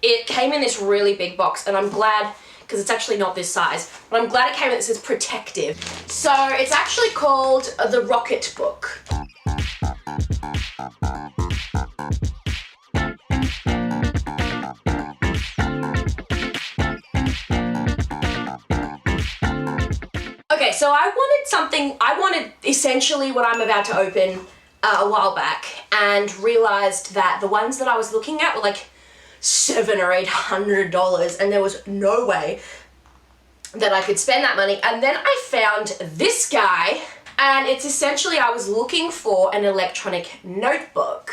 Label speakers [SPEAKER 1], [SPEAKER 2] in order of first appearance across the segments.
[SPEAKER 1] It came in this really big box, and I'm glad, because it's actually not this size, but I'm glad it came in. It says protective. So it's actually called the Rocketbook. Okay, so I wanted essentially what I'm about to open a while back, and realized that the ones that I was looking at were like $700 or $800, and there was no way that I could spend that money. And then I found this guy, and it's essentially, I was looking for an electronic notebook.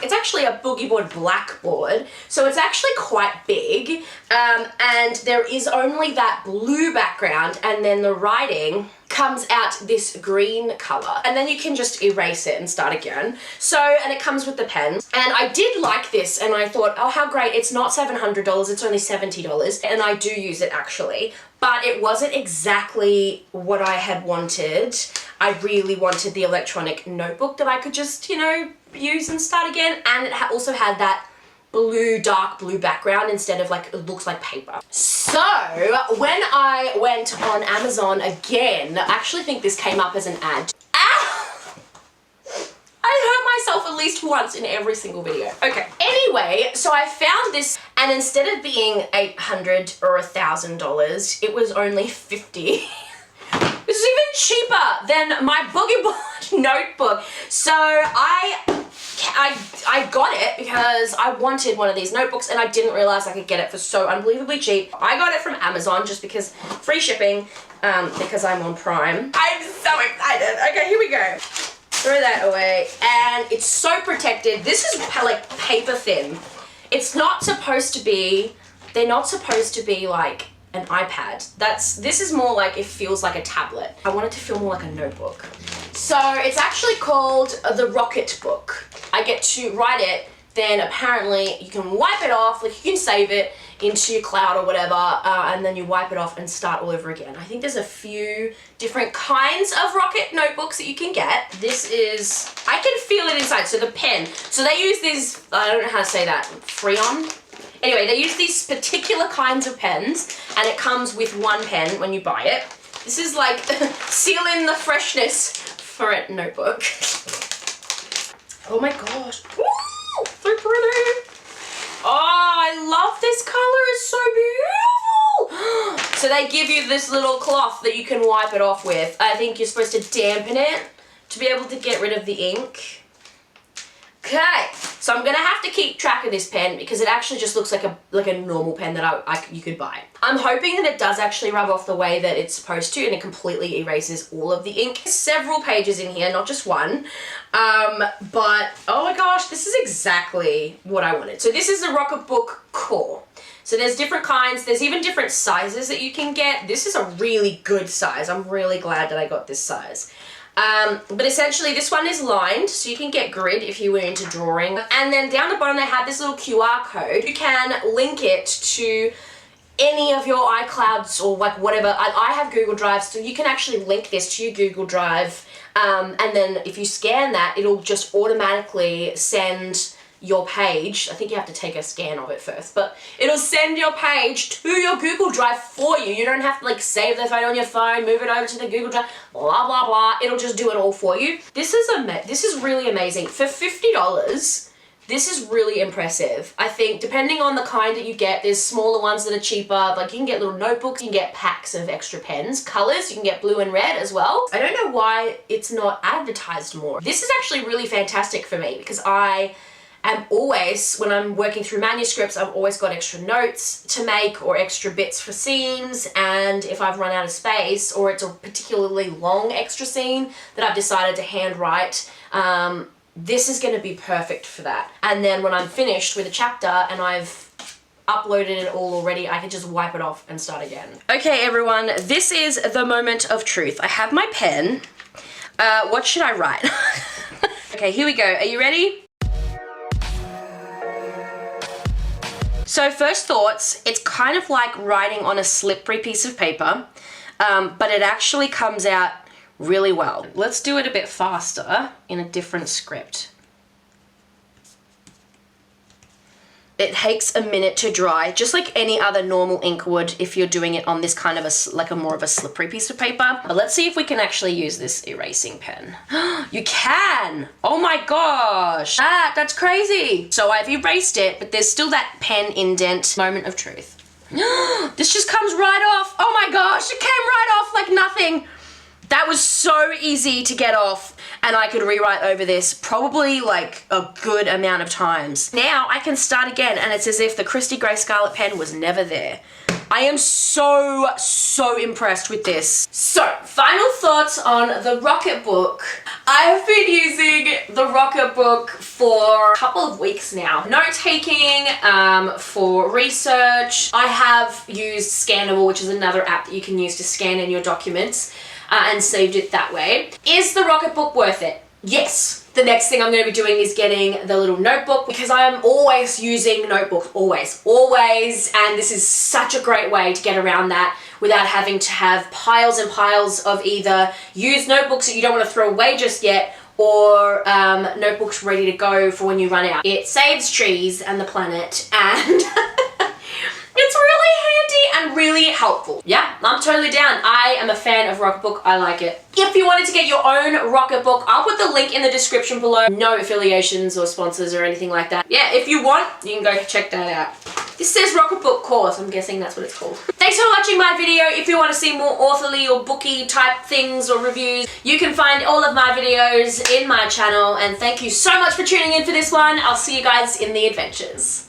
[SPEAKER 1] It's actually a boogie board blackboard, so it's actually quite big, and there is only that blue background, and then the writing comes out this green color, and then you can just erase it and start again. So, and it comes with the pens, and I did like this, and I thought, oh, how great, it's not $700, it's only $70, and I do use it actually, but it wasn't exactly what I had wanted. I really wanted the electronic notebook that I could just, you know, use and start again, and it also had that blue, dark blue background instead of like, it looks like paper. So when I went on Amazon again, I actually think this came up as an ad. Ah! I hurt myself at least once in every single video. Okay, anyway, so I found this, and instead of being $800 or $1,000, it was only $50. This is even cheaper than my boogie board notebook. So I got it because I wanted one of these notebooks, and I didn't realize I could get it for so unbelievably cheap. I got it from Amazon just because free shipping, because I'm on Prime. I'm so excited. Okay, here we go. Throw that away, and it's so protected. This is like paper thin. It's not supposed to be, they're not supposed to be like an iPad. This is more like, it feels like a tablet. I want it to feel more like a notebook. So it's actually called the Rocketbook. I get to write it, then apparently you can wipe it off, like you can save it into your cloud or whatever, and then you wipe it off and start all over again. I think there's a few different kinds of Rocket notebooks that you can get. This is, I can feel it inside, so the pen. So they use these, I don't know how to say that, Freon? Anyway, they use these particular kinds of pens, and it comes with one pen when you buy it. This is like seal in the freshness for a notebook. Oh my gosh. Woo! So pretty. Oh, I love this color. It's so beautiful. So they give you this little cloth that you can wipe it off with. I think you're supposed to dampen it to be able to get rid of the ink. Okay, so I'm gonna have to keep track of this pen because it actually just looks like a normal pen that you could buy. I'm hoping that it does actually rub off the way that it's supposed to, and it completely erases all of the ink. There's several pages in here, not just one. But oh my gosh, this is exactly what I wanted. So this is the Rocketbook Core. So there's different kinds, there's even different sizes that you can get. This is a really good size. I'm really glad that I got this size. But essentially this one is lined, so you can get grid if you were into drawing. And then down the bottom they have this little QR code. You can link it to any of your iClouds or like whatever. I have Google Drive, so you can actually link this to your Google Drive. And then if you scan that, it'll just automatically send your page. I think you have to take a scan of it first, but it'll send your page to your Google Drive for you. You don't have to like save the photo on your phone, move it over to the Google Drive, blah, blah, blah. It'll just do it all for you. This is really amazing. For $50, this is really impressive. I think depending on the kind that you get, there's smaller ones that are cheaper. Like you can get little notebooks, you can get packs of extra pens. Colors, you can get blue and red as well. I don't know why it's not advertised more. This is actually really fantastic for me because I'm always, when I'm working through manuscripts, I've always got extra notes to make or extra bits for scenes, and if I've run out of space or it's a particularly long extra scene that I've decided to handwrite, this is going to be perfect for that. And then when I'm finished with a chapter and I've uploaded it all already, I can just wipe it off and start again. Okay everyone, this is the moment of truth. I have my pen. What should I write? Okay, here we go. Are you ready? So first thoughts, it's kind of like writing on a slippery piece of paper, but it actually comes out really well. Let's do it a bit faster in a different script. It takes a minute to dry, just like any other normal ink would if you're doing it on this kind of like a more of a slippery piece of paper. But let's see if we can actually use this erasing pen. You can! Oh my gosh! That's crazy! So I've erased it, but there's still that pen indent. Moment of truth. This just comes right off. Oh my gosh, it came right off like nothing. That was so easy to get off, and I could rewrite over this probably like a good amount of times. Now I can start again, and it's as if the Christy Grace Scarlet pen was never there. I am so impressed with this. So, final thoughts on the Rocketbook. I've been using the Rocketbook for a couple of weeks now. Note-taking, for research. I have used Scannable, which is another app that you can use to scan in your documents, and saved it that way. Is the Rocketbook worth it? Yes. The next thing I'm going to be doing is getting the little notebook, because I am always using notebooks, always, and this is such a great way to get around that without having to have piles and piles of either used notebooks that you don't want to throw away just yet, or notebooks ready to go for when you run out. It saves trees and the planet, and it's really handy and really helpful. Yeah, I'm totally down. I am a fan of Rocketbook. I like it. If you wanted to get your own Rocketbook, I'll put the link in the description below. No affiliations or sponsors or anything like that. Yeah, if you want, you can go check that out. This says Rocketbook Core, so I'm guessing that's what it's called. Thanks for watching my video. If you want to see more authorly or booky type things or reviews, you can find all of my videos in my channel. And thank you so much for tuning in for this one. I'll see you guys in the adventures.